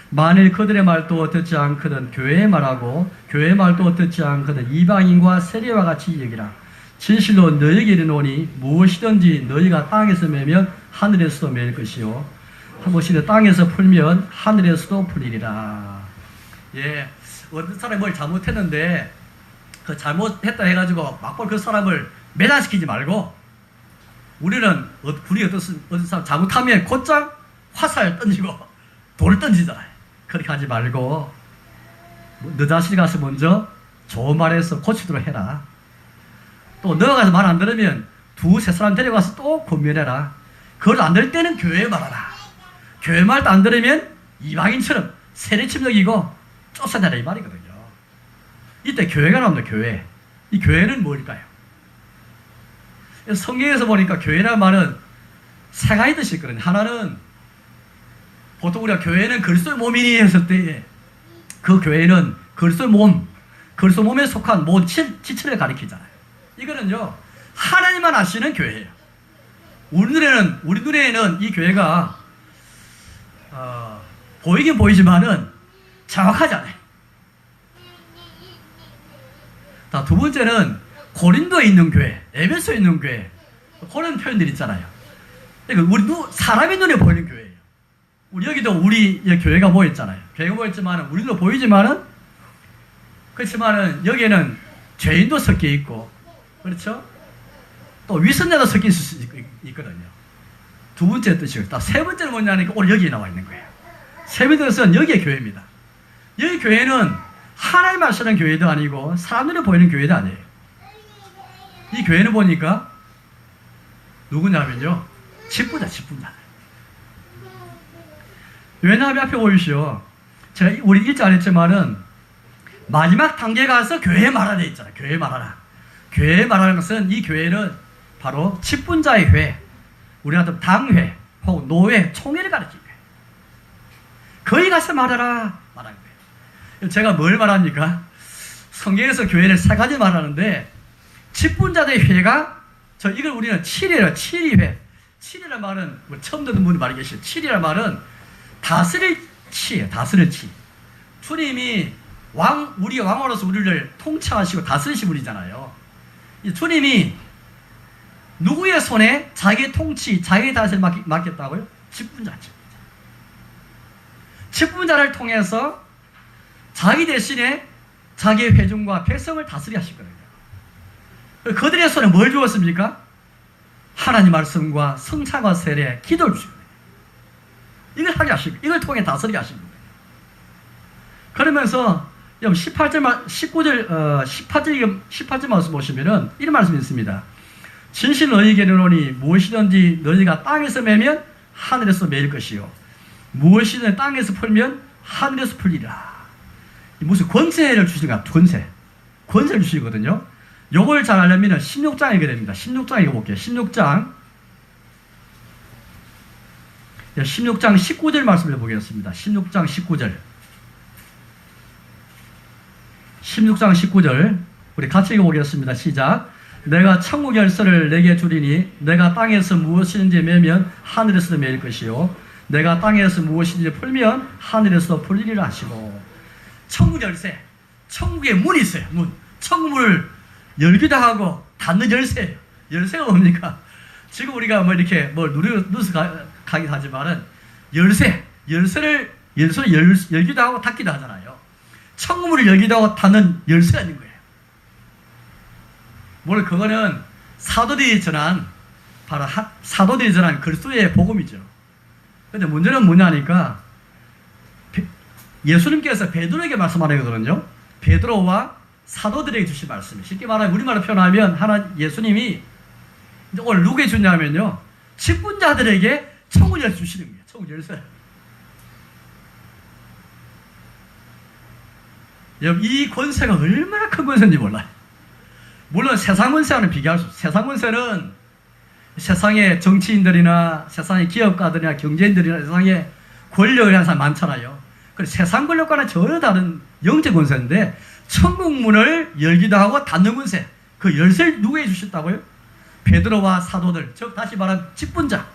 만일 그들의 말도 듣지 않거든 교회의 말하고 교회의 말도 듣지 않거든 이방인과 세리와 같이 여기라. 진실로 너희에게 이르노니 무엇이든지 너희가 땅에서 매면 하늘에서도 매일 것이요 무엇이든지 땅에서 풀면 하늘에서도 풀리리라. 예, 어떤 사람이 뭘 잘못했는데 그 잘못했다 해가지고 막벌 그 사람을 매장시키지 말고, 우리는 어떤 사람 잘못하면 곧장 화살 던지고 돌을 던지잖아요. 그렇게 하지 말고 너 자신이 가서 먼저 좋은 말해서 고치도록 해라. 또 너가 가서 말 안 들으면 두세 사람 데려가서 또 권면해라. 그걸 안 들을 때는 교회에 말하라. 교회 말도 안 들으면 이방인처럼 세례 침적이고 쫓아내라 이 말이거든요. 이때 교회가 나옵니다. 교회. 이 교회는 뭘까요? 성경에서 보니까 교회라는 말은 세 가지 뜻이 있거든요. 하나는 보통 우리가 교회는 그리스도의 몸이니 했을 때에 그 교회는 그리스도의 몸에 속한 모든 지체를 가리키잖아요. 이거는요, 하나님만 아시는 교회예요. 우리 눈에는 이 교회가 보이긴 보이지만은 정확하지 않아요. 자, 두 번째는 고린도에 있는 교회, 에베소에 있는 교회, 그런 표현들이 있잖아요. 그러니까 사람의 눈에 보이는 교회예요. 여기도 우리 교회가 보였잖아요. 교회가 보였지만은 우리도 보이지만은 그렇지만은 여기에는 죄인도 섞여 있고, 그렇죠? 또 위선자도 섞여 있을 수 있거든요. 두 번째 뜻이고, 세 번째는 뭐냐니까 오늘 여기에 나와 있는 거예요. 세 번째 뜻은 여기에 교회입니다. 여기 교회는 하나님 아시는 교회도 아니고 사람들이 보이는 교회도 아니에요. 이 교회는 보니까 누구냐면요, 직분자. 왜냐하면 앞에 보이시오. 제가 우리 읽지 않았지만은 마지막 단계 가서 교회 말하라 있잖아요. 교회 말하라. 교회 말하는 것은 이 교회는 바로 직분자의 회, 우리가 당회 혹은 노회, 총회를 가르치는 거예요. 거기 가서 말하라 말하는 거예요. 제가 뭘 말합니까? 성경에서 교회를 세 가지 말하는데 직분자들의 회가 이걸 우리는 칠이회. 칠이란 말은 처음 듣는 분이 많이 계시죠. 칠이란 말은 다스릴 치예요. 다스릴 치. 주님이 우리 왕으로서 우리를 통치하시고 다스리신 분이잖아요. 이 주님이 누구의 손에 자기의 통치, 자기의 다스림을 맡겼다고요? 직분자. 직분자를 통해서 자기 대신에 자기의 회중과 백성을 다스리 하시거든요. 그들의 손에 뭘 주었습니까? 하나님 말씀과 성찬과 세례, 기도를 주시거든요. 이걸 하게 하시고, 이걸 통해 다스리게 하신 거예요. 그러면서 18절 말씀 보시면은 이런 말씀이 있습니다. 진실 너희에게 이르노니 무엇이든지 너희가 땅에서 매면 하늘에서 매일 것이요 무엇이든 땅에서 풀면 하늘에서 풀리라. 무슨 권세를 주시는가? 권세를 주시거든요. 요걸 잘 알려면 16장 읽게 됩니다. 16장 읽어볼게요. 16장 19절 말씀을 보겠습니다. 16장 19절 우리 같이 읽어보겠습니다. 시작. 내가 천국 열쇠를 내게 주리니 내가 땅에서 무엇이든지 매면 하늘에서도 매일 것이요 내가 땅에서 무엇이든지 풀면 하늘에서 풀리리라 하시고. 천국 열쇠, 천국에 문이 있어요. 천국문을 열기도 하고 닫는 열쇠예요. 열쇠가 뭡니까? 지금 우리가 이렇게 누르서 가긴 하지만은 열쇠를 열기도 하고 닫기도 하잖아요. 천국문을 열기도 하고 닫는 열쇠가 있는 거예요. 물론 그거는 사도들이 전한 그리스도의 복음이죠. 근데 문제는 뭐냐니까 예수님께서 베드로에게 말씀하는 거거든요. 베드로와 사도들에게 주신 말씀이에요. 쉽게 말하면 우리말로 표현하면 예수님이 오늘 누구에게 주냐면요, 직분자들에게 천국 열쇠 주시는 거예요. 천국 열쇠. 이 권세가 얼마나 큰 권세인지 몰라요. 물론 세상 권세와는 비교할 수 없어요. 세상 권세는 세상의 정치인들이나 세상의 기업가들이나 경제인들이나 세상의 권력을 하는 사람 많잖아요. 세상 권력과는 전혀 다른 영적 권세인데 천국 문을 열기도 하고 닫는 권세, 그 열쇠를 누구에게 주셨다고요? 베드로와 사도들, 즉 다시 말하면 직분자,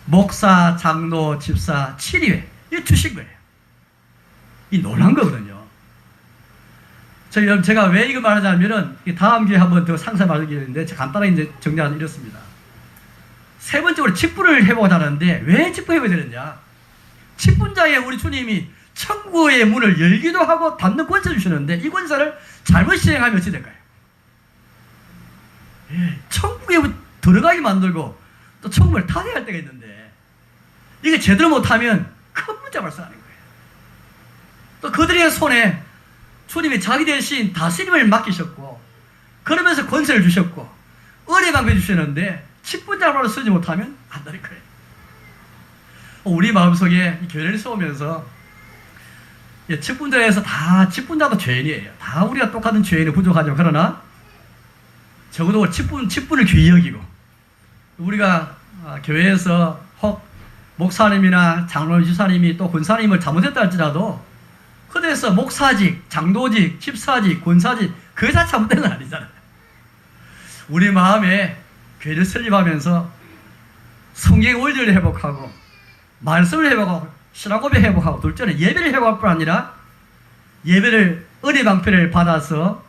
목사, 장로, 집사, 치리회, 이거 주신 거예요. 이 놀란 거거든요. 제가 왜 이거 말하자면은 다음 기회에 한번 더 상세히 말하겠는데 간단하게 이제 정리하면 이렇습니다. 세 번째로 직분을 해보고자 하는데 왜 직분해야 되느냐? 직분자의 우리 주님이 천국의 문을 열기도 하고 닫는 권세 주시는데 이 권세를 잘못 시행하면 어찌 될까요? 천국에 들어가게 만들고 또 천국을 닫아야 할 때가 있는데 이게 제대로 못하면 큰 문제가 발생하는 거예요. 또 그들의 손에 주님이 자기 대신 다스림을 맡기셨고 그러면서 권세를 주셨고 은혜방패 주셨는데 직분자로 쓰지 못하면 안 되는 거예요. 우리 마음속에 이 교회를 세우면서 예, 직분자에서 다 직분자도 죄인이에요. 다 우리가 똑같은 죄인이 부족하죠. 그러나 적어도 직분을 귀히 여기고 우리가 교회에서 혹 목사님이나 장로님, 지사님이 또 권사님을 잘못했다 할지라도 그래서 목사직, 장로직, 집사직, 권사직 그게 다 잘못된 건 아니잖아요. 우리 마음에 교회를 설립하면서 성경의 원리를 회복하고 말씀을 회복하고 신앙고백 회복하고 둘째는 예배를 회복할 뿐 아니라 예배를 은혜 방편을 받아서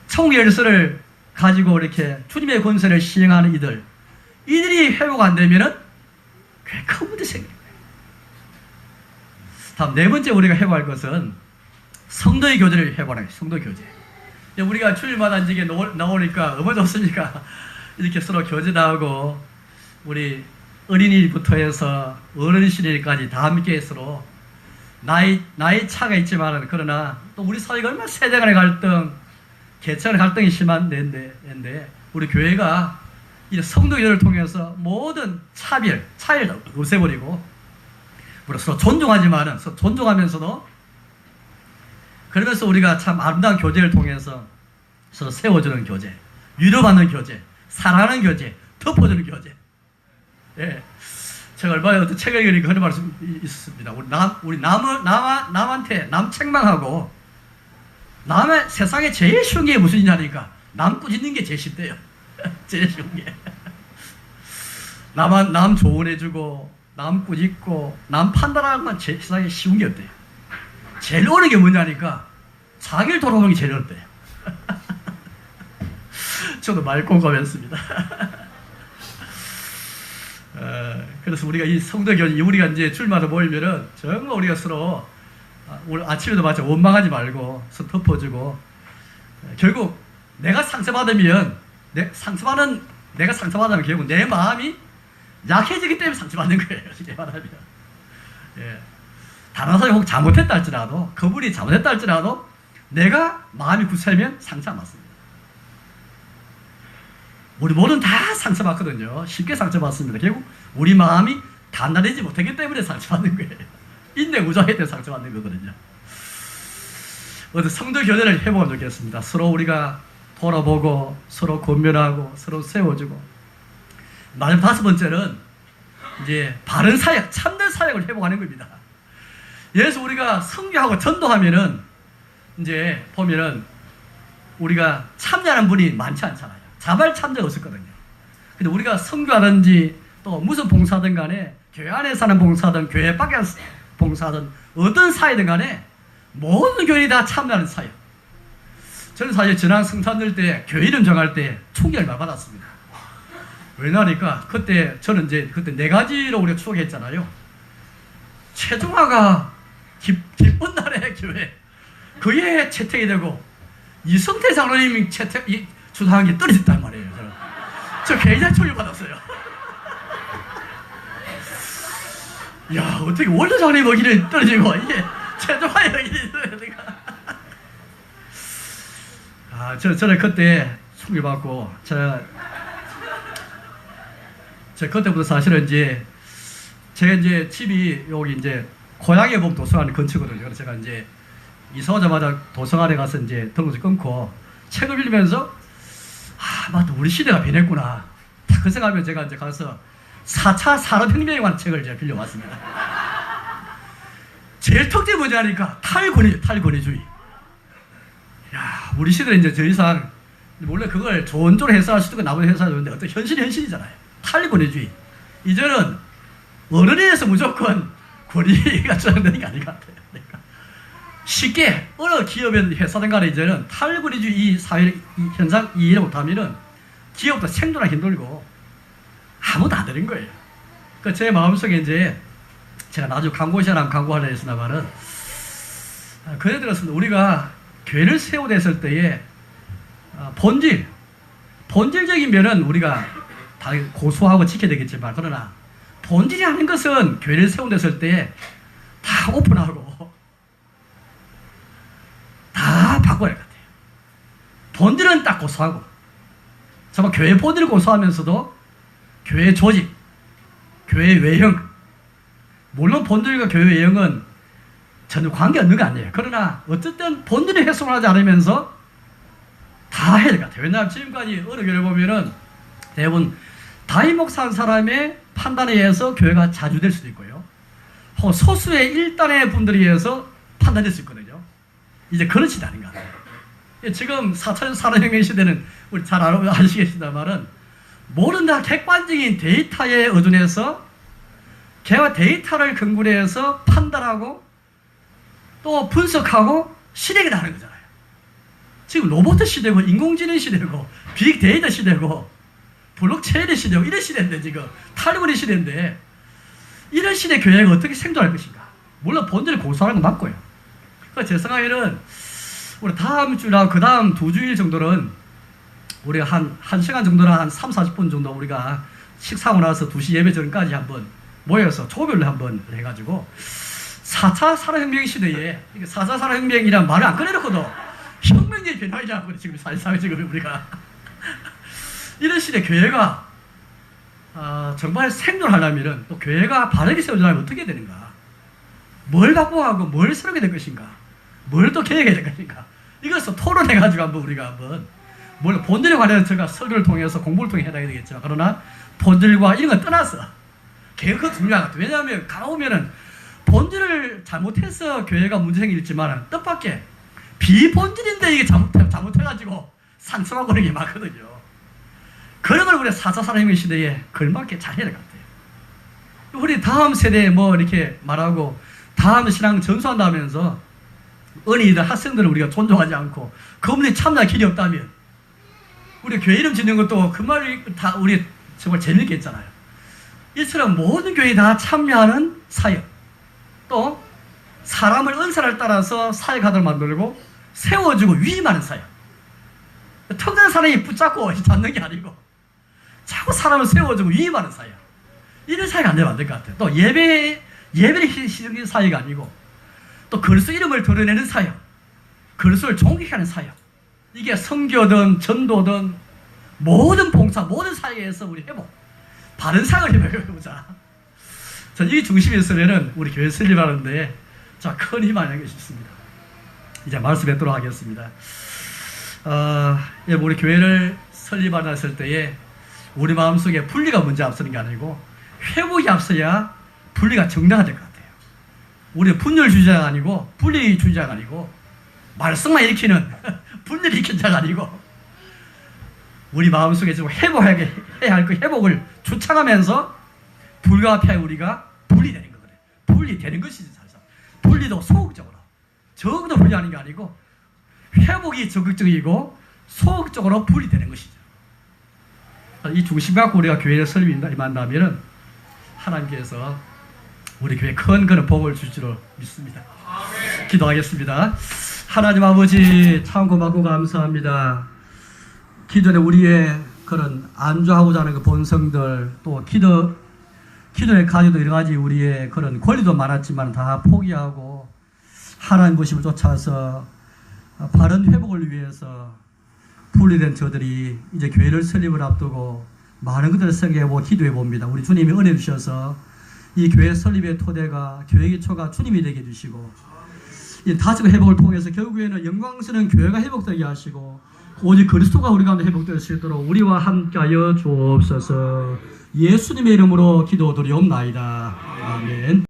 천국의 열쇠를 가지고 이렇게 주님의 권세를 시행하는 이들이 회복 안 되면은 꽤 큰 문제 생깁니다. 다음 네 번째 우리가 회복할 것은 성도의 교제를 회복하는 성도 교제. 우리가 주일마다 이제 나오니까 너무 좋습니까? 이렇게 서로 교제도 하고 우리 어린이부터 해서 어른 시대까지 다 함께 서로 나이 차가 있지만 그러나 또 우리 사회가 얼마나 세대 간의 갈등, 계층 간의 갈등이 심한 데인데 우리 교회가 이 성도교제를 통해서 모든 차이를 없애버리고 우리 서로 존중하지만은 서로 존중하면서도 그러면서 우리가 참 아름다운 교제를 통해서 서로 세워주는 교제, 위로받는 교제, 사랑하는 교제, 덮어주는 교제. 예. 제가 얼마 전에 어떤 책을 읽으니까 그런 말씀이 있었습니다. 우리 남한테 남 책망하고 남의 세상에 제일 쉬운 게 무슨 일이냐니까 남 꾸짖는 게 제일 쉽대요. 제일 쉬운 게. 남 조언해주고 남 꾸짖고 남 판단하는 건 세상에 쉬운 게 없대요. 제일 어려운 게 뭐냐니까 자기를 돌아보는 게 제일 어렵대요. 저도 말 공감했습니다. 그래서 우리가 이 성도교제, 우리가 이제 주일마다 모이면은 정말 우리가 서로 오늘 아침에도 마찬 원망하지 말고 서로 덮어주고 결국 내가 상처받으면 내가 상처받으면 결국 내 마음이 약해지기 때문에 상처받는 거예요. 쉽게 말하면. 예. 다른 사람이 혹 잘못했다 할지라도 그분이 잘못했다 할지라도 내가 마음이 굳으면 상처 안 받습니다. 우리 모두는 다 상처받거든요. 쉽게 상처받습니다. 결국 우리 마음이 단단해지지 못하기 때문에 상처받는 거예요. 인내 무장에 대해 상처받는 거거든요. 어떤 성도 교제를 해보면 좋겠습니다. 서로 우리가 돌아보고 서로 권면하고 서로 세워주고 마지막 다섯 번째는 이제 바른 사역, 참된 사역을 회복하는 겁니다. 예수 우리가 선교하고 전도하면은 이제 보면은 우리가 참여하는 분이 많지 않잖아요. 자발 참여가 없었거든요. 근데 우리가 선교하든지 또 무슨 봉사든 간에 교회 안에서 하는 봉사든 교회 밖에서 봉사든 어떤 사회든 간에 모든 교인이 다 참여하는 사역. 저는 사실 지난 성탄절 때 교회 이름 정할 때 충격을 많이 받았습니다. 왜냐니까 그때 저는 이제 그때 네 가지로 우리가 추억했잖아요. 최종화가 기쁜 날의 교회 그게 채택이 되고 이성태 장로님이 주도한 게 떨어졌단 말이에요. 저 굉장히 충격받았어요. 야 어떻게 원로 장로님 여기는 떨어지고 이게 최종화 여기 저는 그때 충격받고 제가 그때부터 사실은 제가 이제 집이 여기 이제 고향에 보면 도서관 근처거든요. 그래서 제가 이제 이사 오자마자 도서관에 가서 이제 등록을 끊고 책을 읽으면서 맞다 우리 시대가 변했구나. 그 생각하면 제가 이제 가서 4차 산업혁명에 관한 책을 제가 빌려왔습니다. 제일 특징이 뭐지 하니까 탈권위주의. 야 우리 시대는 이제 더 이상 원래 그걸 좋은 쪽으로 해석할 수도 있고 나머지 해석하는데 어떤 현실이잖아요. 탈권위주의. 이제는 어른에서 무조건 권위가 주장되는 게 아닌 것 같아요. 그러니까 쉽게 어느 기업이든 회사든 간에 이제는 탈권위주의 이 사회 이 현상 이해를 못하면은 기업도 생존하기 힘들고 아무도 안 되는 거예요. 그 제 마음속에 이제 제가 나중에 광고시장 광고하려 했으나마는 그래 들었습니다. 우리가 교회를 세우됐을 때에 본질적인 면은 우리가 다 고수하고 지켜야 되겠지만 그러나 본질이 아닌 것은 교회를 세운댔을 때 다 오픈하고 다 바꿔야 할 것 같아요. 본질은 딱 고수하고 정말 교회 본질을 고수하면서도 교회 조직, 교회 외형 물론 본질과 교회 외형은 전혀 관계없는 거 아니에요. 그러나 어쨌든 본질이 훼손하지 않으면서 다 해야 될 것 같아요. 왜냐하면 지금까지 어느 교회를 보면은 대부분 다임목사한 사람의 판단에 의해서 교회가 자주될 수도 있고요. 혹은 소수의 일단의 분들에 의해서 판단될 수 있거든요. 이제 그런 시대 아닌가. 지금 4차 산업혁명 시대는 우리 잘 아시겠습니다만은 모든 다 객관적인 데이터에 의존해서 걔와 데이터를 근거로 해서 판단하고 또 분석하고 실행이 나는 거잖아요. 지금 로봇 시대고 인공지능 시대고 빅데이터 시대고 블록체인 시대고 이런 시대인데 지금 탈리버리 시대인데 이런 시대 교회가 어떻게 생존할 것인가. 물론 본질을 고수하는 건 맞고요. 그래서 제 생각에는 우리 다음 주나 그 다음 2주일 정도는 우리가 한 시간 정도나 한 3, 40분 정도 우리가 식사하고 나서 2시 예배 전까지 한번 모여서 조별로 한번 해가지고 4차 산업혁명 시대에 4차 산업혁명이란 말을 안 꺼내놓고도 혁명의 변화이라고 지금 사실상 지금 우리가 이런 시대 교회가 정말 생존하려면 또 교회가 바르게 세워지려면 어떻게 되는가, 뭘 바꾸고 뭘 새롭게 될 것인가, 뭘 또 개혁해야 될 것인가, 이것을 토론해가지고 한번 우리가 한번 물론 본질에 관해서 제가 설교를 통해서 공부를 통해 해야 되겠죠. 그러나 본질과 이런 건 떠나서 개혁은 중요한 것 같아요. 왜냐하면 가보면은 본질을 잘못해서 교회가 문제 생기지만 뜻밖의 비본질인데 이게 잘못해가지고 상처받고 그런 게 많거든요. 그런 걸 우리가 4차 산업혁명 시대에 걸맞게 잘 해야 될 것 같아요. 우리 다음 세대에 뭐 이렇게 말하고 다음 신앙 전수한다면서 어린이들, 학생들을 우리가 존중하지 않고 그분들이 참여할 길이 없다면 우리 교회 이름 짓는 것도 그 말이 다 우리 정말 재밌게 했잖아요. 이처럼 모든 교회에 다 참여하는 사역, 또 사람을 은사를 따라서 사역하도록 만들고 세워주고 위임하는 사역. 특정한 사람이 붙잡고 잡는 게 아니고 자꾸 사람을 세워주고 위임하는 사역. 이런 사역 안 되면 안 될 것 같아요. 또 예배를 희생하는 사역이 아니고 또 그리스도 이름을 드러내는 사역, 그리스도를 존경하는 사역. 이게 선교든 전도든 모든 봉사, 모든 사역에서 우리 회복, 바른 사역을 해보자. 자, 이 중심에 있으면은 우리 교회 설립하는데 자, 큰 힘 아닌가 싶습니다. 이제 말씀 뵙도록 하겠습니다. 우리 교회를 설립하았을 때에 우리 마음속에 분리가 먼저 앞서는 게 아니고 회복이 앞서야 분리가 정당화될 것 같아요. 우리는 분열주의자가 아니고 분리주의자가 아니고 말썽만 일으키는 분리를 일으키는 자가 아니고 우리 마음속에 좀 회복해야 할 그 회복을 주창하면서 불가피하게 우리가 분리되는 거거든요. 분리되는 것이지 사실상. 분리도 소극적으로. 적극도 분리하는 게 아니고 회복이 적극적이고 소극적으로 분리되는 것이죠. 이 중심 갖고 우리가 교회를 설립한다면 하나님께서 우리 교회에 큰 그런 복을 줄 줄로 믿습니다. 기도하겠습니다. 하나님 아버지 참 고맙고 감사합니다. 기존에 우리의 그런 안주하고자 하는 그 본성들, 또 기도에 가지도 여러 가지 우리의 그런 권리도 많았지만 다 포기하고 하나님 보심을 쫓아서 바른 회복을 위해서 분리된 저들이 이제 교회를 설립을 앞두고 많은 것들을 생각해보고 기도해 봅니다. 우리 주님이 은혜 주셔서 이 교회 설립의 토대가 교회 기초가 주님이 되게 해주시고 이 다시금 회복을 통해서 결국에는 영광스러운 교회가 회복되게 하시고 오직 그리스도가 우리 가운데 회복될 수 있도록 우리와 함께하여 주옵소서. 예수님의 이름으로 기도드리옵나이다. 아멘.